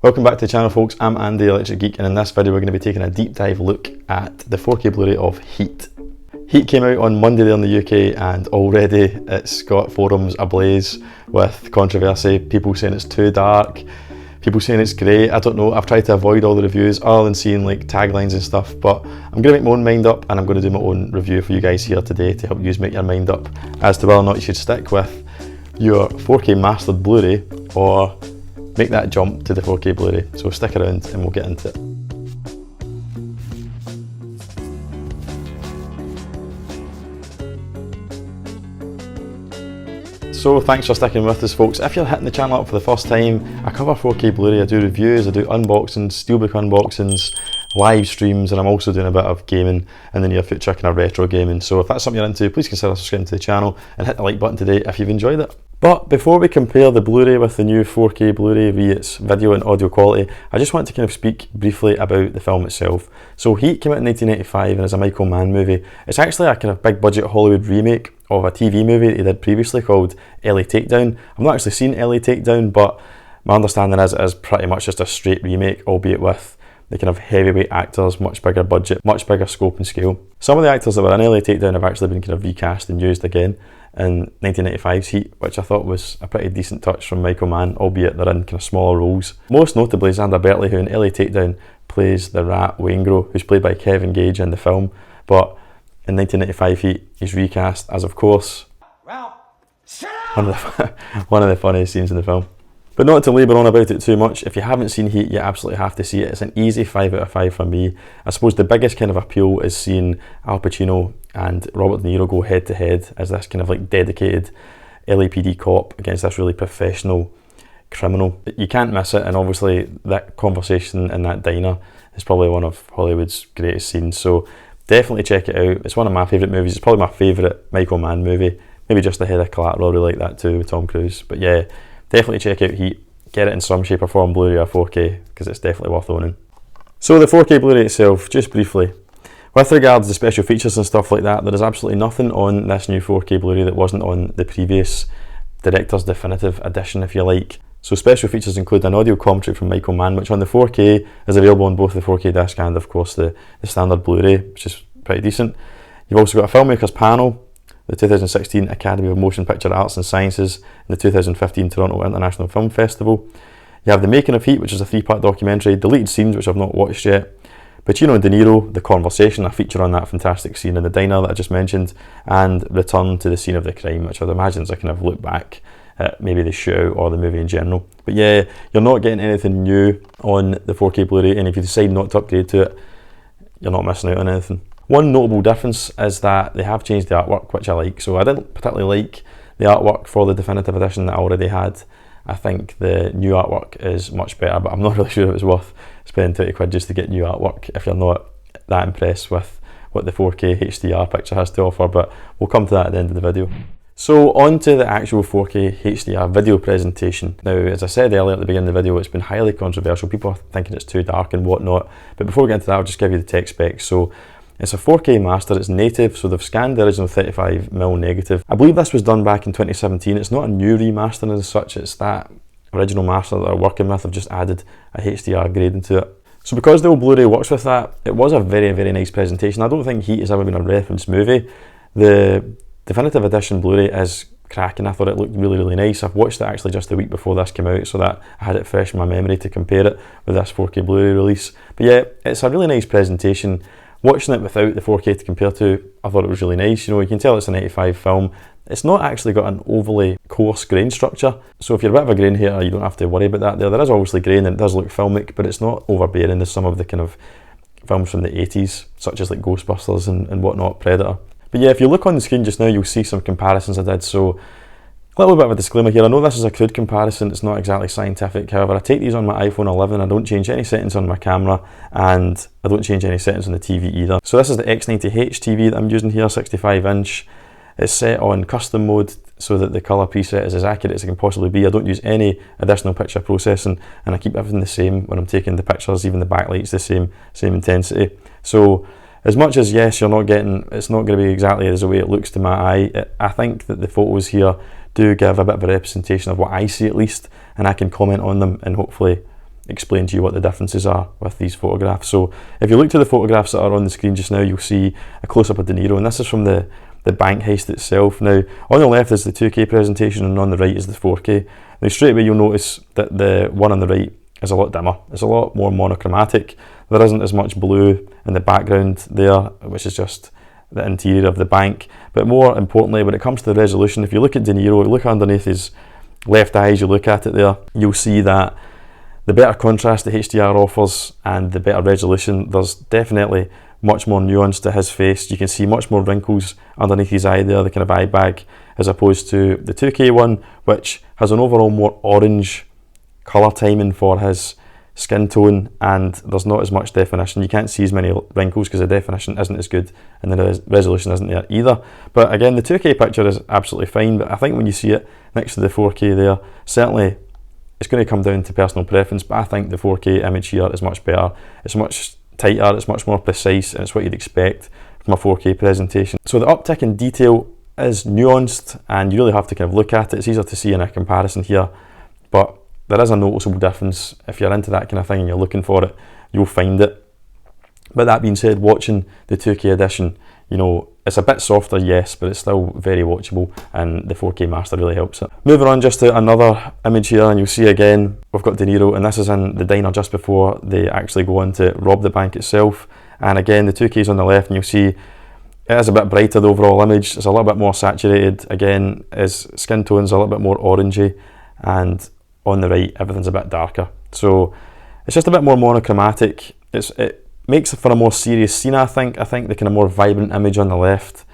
Welcome back to the channel, folks. I'm Andy, Electric Geek, and in this video we're going to be taking a deep dive look at the 4K Blu-ray of Heat. Heat came out on Monday there in the UK, and already it's got forums ablaze with controversy. People saying it's too dark, people saying it's great. I don't know, I've tried to avoid all the reviews other than seeing like taglines and stuff, but I'm going to make my own mind up, and I'm going to do my own review for you guys here today to help you make your mind up as to whether or not you should stick with your 4K mastered Blu-ray or make that jump to the 4K Blu-ray. So stick around and we'll get into it. So thanks for sticking with us, folks. If you're hitting the channel up for the first time, I cover 4K Blu-ray, I do reviews, I do unboxings, steelbook unboxings, live streams, and I'm also doing a bit of gaming in the near future, kind of retro gaming. So if that's something you're into, please consider subscribing to the channel and hit the like button today if you've enjoyed it. But before we compare the Blu-ray with the new 4K Blu-ray via its video and audio quality, I just want to kind of speak briefly about the film itself. So Heat came out in 1985 and is a Michael Mann movie. It's actually a kind of big budget Hollywood remake of a TV movie that he did previously called LA Takedown. I've not actually seen LA Takedown, but my understanding is it is pretty much just a straight remake, albeit with the kind of heavyweight actors, much bigger budget, much bigger scope and scale. Some of the actors that were in LA Takedown have actually been kind of recast and used again in 1995's Heat, which I thought was a pretty decent touch from Michael Mann, albeit they're in kind of smaller roles. Most notably Xander Berkeley, who in LA Takedown plays the rat Waingro, who's played by Kevin Gage in the film, but in 1995 Heat, he's recast as, of course, one of the funniest scenes in the film. But not to labour on about it too much, if you haven't seen Heat, you absolutely have to see it. It's an easy 5 out of 5 from me. I suppose the biggest kind of appeal is seeing Al Pacino and Robert De Niro go head to head as this kind of like dedicated LAPD cop against this really professional criminal. You can't miss it, and obviously that conversation in that diner is probably one of Hollywood's greatest scenes. So definitely check it out. It's one of my favourite movies. It's probably my favourite Michael Mann movie. Maybe just ahead of Collateral, I really like that too with Tom Cruise. But yeah, definitely check out Heat. Get it in some shape or form, Blu-ray or 4K, because it's definitely worth owning. So the 4K Blu-ray itself, just briefly. With regards to special features and stuff like that, there is absolutely nothing on this new 4K Blu-ray that wasn't on the previous Director's Definitive Edition, if you like. So special features include an audio commentary from Michael Mann, which on the 4K is available on both the 4K disc and of course the standard Blu-ray, which is pretty decent. You've also got a filmmakers panel, the 2016 Academy of Motion Picture Arts and Sciences, and the 2015 Toronto International Film Festival. You have The Making of Heat, which is a 3-part documentary, deleted scenes, which I've not watched yet, Pacino and De Niro, The Conversation, a feature on that fantastic scene in the diner that I just mentioned, and Return to the Scene of the Crime, which I'd imagine is a kind of look back at maybe the shootout or the movie in general. But yeah, you're not getting anything new on the 4K Blu-ray, and if you decide not to upgrade to it, you're not missing out on anything. One notable difference is that they have changed the artwork, which I like. So I didn't particularly like the artwork for the definitive edition that I already had. I think the new artwork is much better, but I'm not really sure if it's worth spending 20 quid just to get new artwork if you're not that impressed with what the 4K HDR picture has to offer, but we'll come to that at the end of the video. So on to the actual 4K HDR video presentation. Now, as I said earlier at the beginning of the video, it's been highly controversial. People are thinking it's too dark and whatnot, but before we get into that, I'll just give you the tech specs. So it's a 4K master, it's native, so they've scanned the original 35mm negative. I believe this was done back in 2017. It's not a new remaster as such, it's that original master that they're working with. I've just added a HDR grade into it. So because the old Blu-ray works with that, it was a very, very nice presentation. I don't think Heat has ever been a reference movie. The definitive edition Blu-ray is cracking. I thought it looked really, really nice. I've watched it actually just the week before this came out, so that I had it fresh in my memory to compare it with this 4K Blu-ray release. But yeah, it's a really nice presentation. Watching it without the 4K to compare to, I thought it was really nice. You know, you can tell it's an 85 film. It's not actually got an overly coarse grain structure, so if you're a bit of a grain hater, you don't have to worry about that. There is obviously grain and it does look filmic, but it's not overbearing as some of the kind of films from the 80s, such as like Ghostbusters and whatnot, Predator. But yeah, if you look on the screen just now, you'll see some comparisons I did. So a little bit of a disclaimer here. I know this is a crude comparison, it's not exactly scientific. However, I take these on my iPhone 11, I don't change any settings on my camera, and I don't change any settings on the TV either. So this is the X90H TV that I'm using here, 65 inch. It's set on custom mode so that the colour preset is as accurate as it can possibly be. I don't use any additional picture processing, and I keep everything the same when I'm taking the pictures, even the backlight's the same intensity. So as much as yes, you're not getting, it's not going to be exactly as the way it looks to my eye, I think that the photos here do give a bit of a representation of what I see at least, and I can comment on them and hopefully explain to you what the differences are with these photographs. So if you look to the photographs that are on the screen just now, you'll see a close-up of De Niro, and this is from the bank heist itself. Now, on the left is the 2K presentation, and on the right is the 4K. Now, straight away you'll notice that the one on the right is a lot dimmer. It's a lot more monochromatic. There isn't as much blue in the background there, which is just the interior of the bank. But more importantly, when it comes to the resolution, if you look at De Niro, look underneath his left eye as you look at it there, you'll see that the better contrast the HDR offers and the better resolution, there's definitely much more nuance to his face. You can see much more wrinkles underneath his eye there, the kind of eye bag, as opposed to the 2K one, which has an overall more orange colour timing for his skin tone, and there's not as much definition. You can't see as many wrinkles because the definition isn't as good and the resolution isn't there either. But again, the 2K picture is absolutely fine, but I think when you see it next to the 4K there, certainly it's going to come down to personal preference, but I think the 4K image here is much better. It's much tighter, it's much more precise, and it's what you'd expect from a 4K presentation. So the uptick in detail is nuanced, and you really have to kind of look at it. It's easier to see in a comparison here, but there is a noticeable difference. If you're into that kind of thing and you're looking for it, you'll find it. But that being said, watching the 2K edition, you know, it's a bit softer, yes, but it's still very watchable, and the 4K master really helps it. Moving on just to another image here, and you'll see again, we've got De Niro, and this is in the diner just before they actually go on to rob the bank itself. And again, the 2K is on the left, and you'll see it is a bit brighter, the overall image. It's a little bit more saturated. Again, his skin tone's a little bit more orangey, and on the right, everything's a bit darker. So it's just a bit more monochromatic. It makes for a more serious scene, I think. I think the kind of more vibrant image on the left,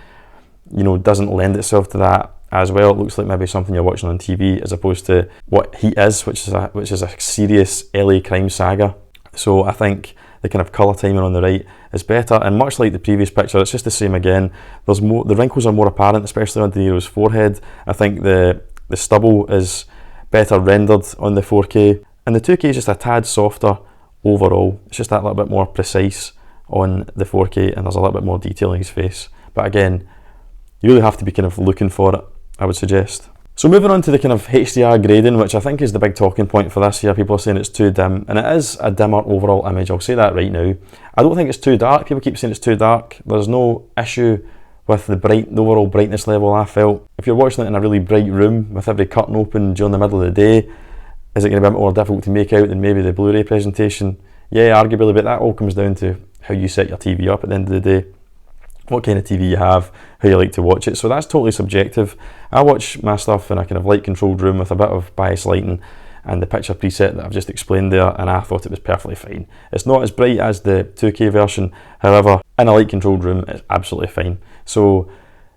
you know, doesn't lend itself to that as well. It looks like maybe something you're watching on TV as opposed to what Heat is, which is a serious LA crime saga. So I think the kind of colour timing on the right is better, and much like the previous picture, it's just the same again. There's more, the wrinkles are more apparent, especially on De Niro's forehead. I think the stubble is better rendered on the 4K, and the 2K is just a tad softer overall. It's just that little bit more precise on the 4K, and there's a little bit more detail in his face. But again, you really have to be kind of looking for it, I would suggest. So moving on to the kind of HDR grading, which I think is the big talking point for this here. People are saying it's too dim, and it is a dimmer overall image. I'll say that right now. I don't think it's too dark. People keep saying it's too dark. There's no issue with the overall brightness level, I felt. If you're watching it in a really bright room with every curtain open during the middle of the day, is it going to be a bit more difficult to make out than maybe the Blu-ray presentation? Yeah, arguably, but that all comes down to how you set your TV up at the end of the day, what kind of TV you have, how you like to watch it. So that's totally subjective. I watch my stuff in a kind of light controlled room with a bit of bias lighting and the picture preset that I've just explained there, and I thought it was perfectly fine. It's not as bright as the 2K version, however, in a light controlled room it's absolutely fine. So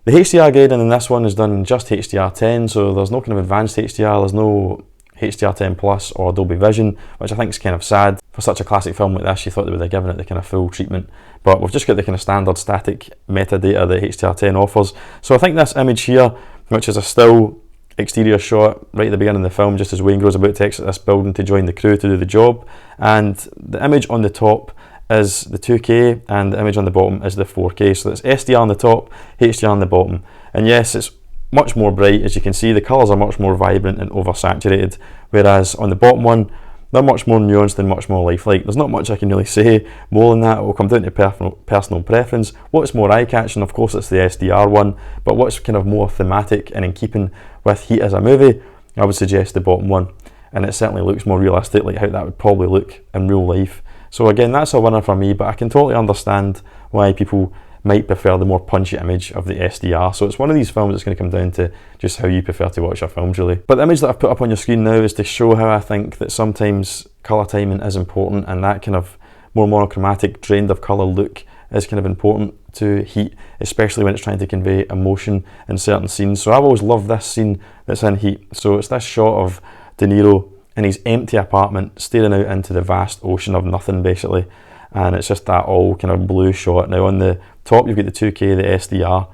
the HDR grading in this one is done just HDR10, so there's no kind of advanced HDR, there's no HDR10 Plus or Dolby Vision, which I think is kind of sad. For such a classic film like this, you thought they would have given it the kind of full treatment, but we've just got the kind of standard static metadata that HDR10 offers. So I think this image here, which is a still exterior shot right at the beginning of the film, just as Wayne goes about to exit this building to join the crew to do the job, and the image on the top is the 2K and the image on the bottom is the 4K. So it's SDR on the top, HDR on the bottom, and yes, it's much more bright. As you can see, the colours are much more vibrant and oversaturated, whereas on the bottom one, they're much more nuanced and much more lifelike. There's not much I can really say more than that. It will come down to personal preference. What's more eye-catching, of course, it's the SDR one, but what's kind of more thematic and in keeping with Heat as a movie, I would suggest the bottom one, and it certainly looks more realistic, like how that would probably look in real life. So again, that's a winner for me, but I can totally understand why people might prefer the more punchy image of the SDR. So it's one of these films that's going to come down to just how you prefer to watch your films, really. But the image that I've put up on your screen now is to show how I think that sometimes colour timing is important, and that kind of more monochromatic, drained of colour look is kind of important to Heat, especially when it's trying to convey emotion in certain scenes. So I've always loved this scene that's in Heat. So it's this shot of De Niro in his empty apartment staring out into the vast ocean of nothing, basically, and it's just that all kind of blue shot. Now on the top you've got the 2K, the SDR,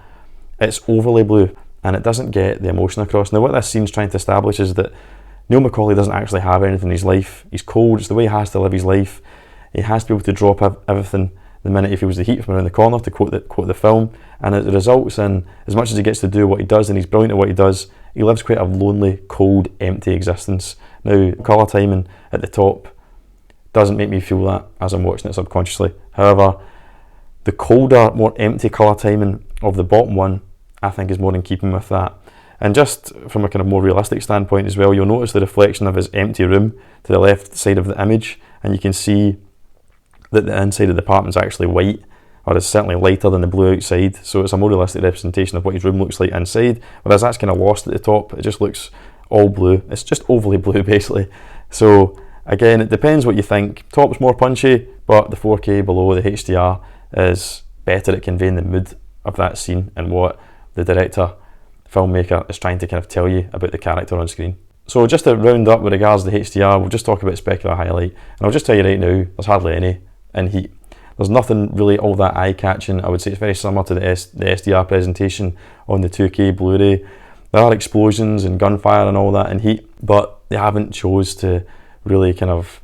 it's overly blue and it doesn't get the emotion across. Now what this scene's trying to establish is that Neil McCauley doesn't actually have anything in his life. He's cold, it's the way he has to live his life. He has to be able to drop everything the minute he feels the heat from around the corner, to quote the film, and it results in, as much as he gets to do what he does and he's brilliant at what he does, he lives quite a lonely, cold, empty existence. Now colour timing at the top doesn't make me feel that as I'm watching it subconsciously. However, the colder, more empty colour timing of the bottom one, I think is more in keeping with that. And just from a kind of more realistic standpoint as well, you'll notice the reflection of his empty room to the left side of the image, and you can see that the inside of the apartment is actually white, or is certainly lighter than the blue outside, so it's a more realistic representation of what his room looks like inside, whereas that's kind of lost at the top. It just looks all blue. It's just overly blue basically. So again, it depends what you think. Top's more punchy, but the 4K below the HDR is better at conveying the mood of that scene and what the director, filmmaker is trying to kind of tell you about the character on screen. So just to round up with regards to the HDR, we'll just talk about specular highlight, and I'll just tell you right now, there's hardly any in Heat. There's nothing really all that eye-catching. I would say it's very similar to the SDR presentation on the 2K Blu-ray. There are explosions and gunfire and all that in Heat, but they haven't chose to really kind of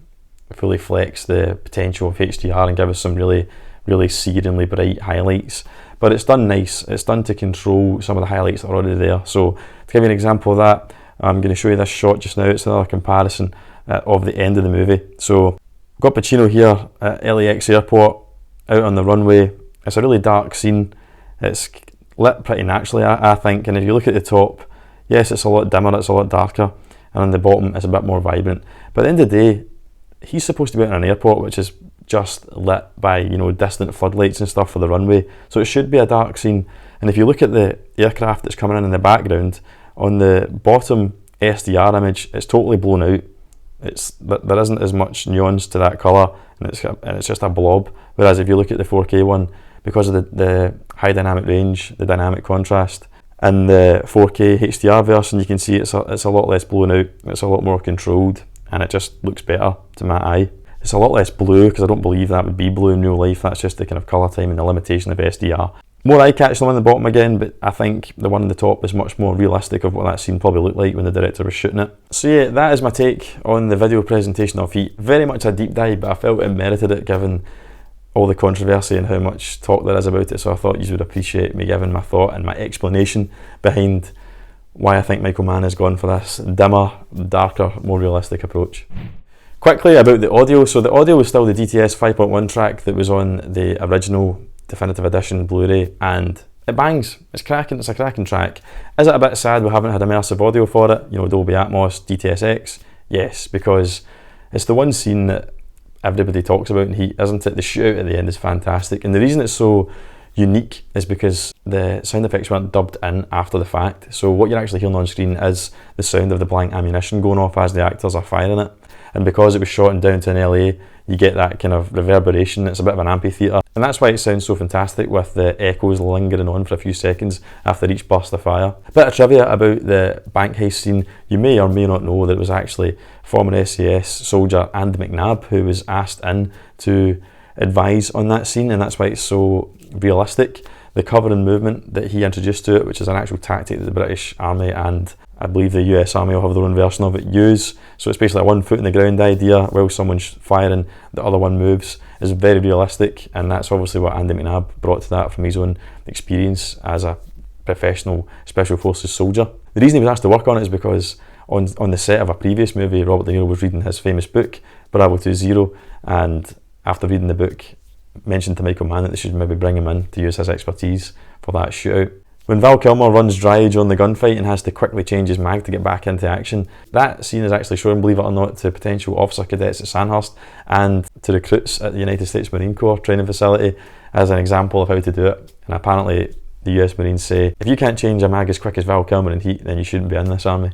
fully flex the potential of HDR and give us some really searingly bright highlights. But it's done nice. It's done to control some of the highlights that are already there. So to give you an example of that, I'm going to show you this shot just now. It's another comparison of the end of the movie. So we've got Pacino here at LAX airport out on the runway. It's a really dark scene. It's lit pretty naturally, I think, and if you look at the top, yes, it's a lot dimmer, it's a lot darker, and on the bottom it's a bit more vibrant. But at the end of the day, he's supposed to be out in an airport which is just lit by, you know, distant floodlights and stuff for the runway, so it should be a dark scene. And if you look at the aircraft that's coming in the background, on the bottom SDR image, it's totally blown out. There isn't as much nuance to that colour, and it's just a blob. Whereas if you look at the 4K one, because of the high dynamic range, the dynamic contrast, and the 4K HDR version, you can see it's a lot less blown out, it's a lot more controlled, and it just looks better to my eye. It's a lot less blue, because I don't believe that would be blue in real life. That's just the kind of colour time and the limitation of SDR. More eye-catching on the bottom again, but I think the one on the top is much more realistic of what that scene probably looked like when the director was shooting it. So yeah, that is my take on the video presentation of Heat. Very much a deep dive, but I felt it merited it given all the controversy and how much talk there is about it, so I thought you would appreciate me giving my thought and my explanation behind why I think Michael Mann has gone for this dimmer, darker, more realistic approach. Quickly about the audio. So the audio was still the DTS 5.1 track that was on the original Definitive Edition Blu-ray, and it bangs. It's cracking. It's a cracking track. Is it a bit sad we haven't had immersive audio for it? You know, Dolby Atmos, DTS:X? Yes, because it's the one scene that everybody talks about in Heat, isn't it? The shootout at the end is fantastic, and the reason it's so unique is because the sound effects weren't dubbed in after the fact. So what you're actually hearing on screen is the sound of the blank ammunition going off as the actors are firing it. And because it was shot in downtown LA, you get that kind of reverberation. It's a bit of an amphitheatre, and that's why it sounds so fantastic, with the echoes lingering on for a few seconds after each burst of fire. A bit of trivia about the bank heist scene: you may or may not know that it was actually former SAS soldier Andy McNabb who was asked in to advise on that scene, and that's why it's so realistic. The cover and movement that he introduced to it, which is an actual tactic that the British Army and I believe the US Army will have their own version of it, use. So it's basically a 1 foot in the ground idea while someone's firing, the other one moves, is very realistic, and that's obviously what Andy McNabb brought to that from his own experience as a professional Special Forces soldier. The reason he was asked to work on it is because on the set of a previous movie, Robert De Niro was reading his famous book, Bravo 20, and after reading the book, mentioned to Michael Mann that they should maybe bring him in to use his expertise for that shootout. When Val Kilmer runs dry during the gunfight and has to quickly change his mag to get back into action, that scene is actually shown, believe it or not, to potential officer cadets at Sandhurst and to recruits at the United States Marine Corps training facility as an example of how to do it. And apparently the US Marines say, if you can't change a mag as quick as Val Kilmer in Heat, then you shouldn't be in this army.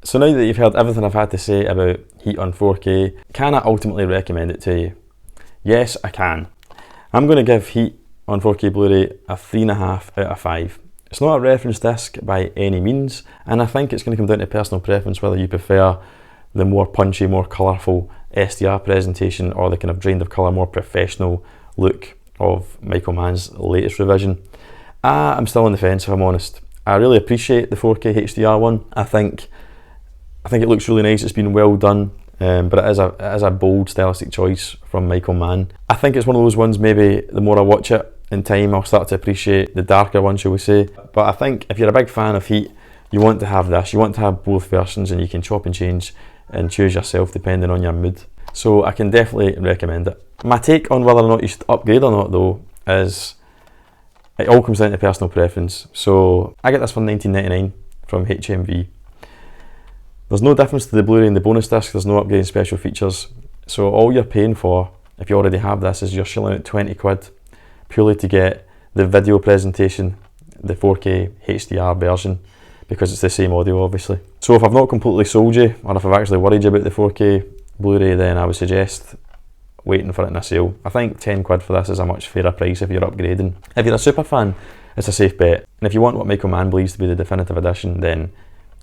So now that you've heard everything I've had to say about Heat on 4K, can I ultimately recommend it to you? Yes, I can. I'm going to give Heat on 4K Blu-ray a 3.5 out of 5. It's not a reference disc by any means, and I think it's going to come down to personal preference whether you prefer the more punchy, more colourful SDR presentation or the kind of drained of colour, more professional look of Michael Mann's latest revision. I'm still on the fence, if I'm honest. I really appreciate the 4K HDR one. I think it looks really nice, it's been well done, but it is a bold stylistic choice from Michael Mann. I think it's one of those ones, maybe the more I watch it, in time I'll start to appreciate the darker one, shall we say. But I think if you're a big fan of heat, you want to have this. You want to have both versions, and you can chop and change and choose yourself depending on your mood. So I can definitely recommend it. My take on whether or not you should upgrade or not though is it all comes down to personal preference. So I get this for $19.99 from HMV. There's no difference to the Blu-ray and the bonus disc. There's no upgrading special features. So all you're paying for, if you already have this, is you're shelling out 20 quid purely to get the video presentation, the 4K HDR version, because it's the same audio obviously. So if I've not completely sold you, or if I've actually worried you about the 4K Blu-ray, then I would suggest waiting for it in a sale. I think 10 quid for this is a much fairer price if you're upgrading. If you're a super fan, it's a safe bet. And if you want what Michael Mann believes to be the definitive edition, then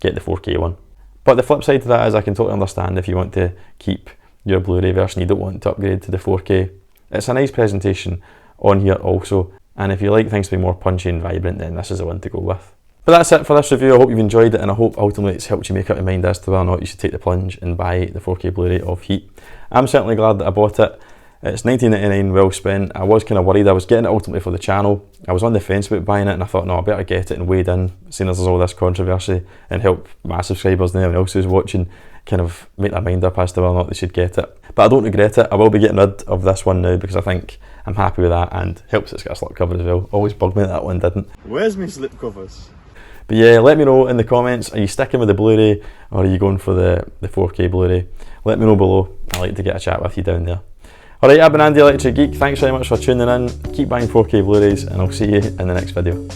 get the 4K one. But the flip side to that is I can totally understand if you want to keep your Blu-ray version, you don't want to upgrade to the 4K. It's a nice presentation on here also, and if you like things to be more punchy and vibrant, then this is the one to go with. But that's it for this review. I hope you've enjoyed it, and I hope ultimately it's helped you make up your mind as to whether or not you should take the plunge and buy the 4K Blu-ray of Heat. I'm certainly glad that I bought it. It's $19.99, well spent. I was kind of worried. I was getting it ultimately for the channel. I was on the fence about buying it, and I thought, no, I better get it and wade in, seeing as there's all this controversy, and help my subscribers and anyone else who's watching kind of make their mind up as to whether or not they should get it. But I don't regret it. I will be getting rid of this one now because I think I'm happy with that, and helps it's got a slipcover as well. Always bugged me that one didn't. Where's my slipcovers? But yeah, let me know in the comments, are you sticking with the Blu-ray or are you going for the 4K Blu-ray? Let me know below. I like to get a chat with you down there. Alright, I've been Andy Electric Geek. Thanks very much for tuning in. Keep buying 4K Blu-rays, and I'll see you in the next video.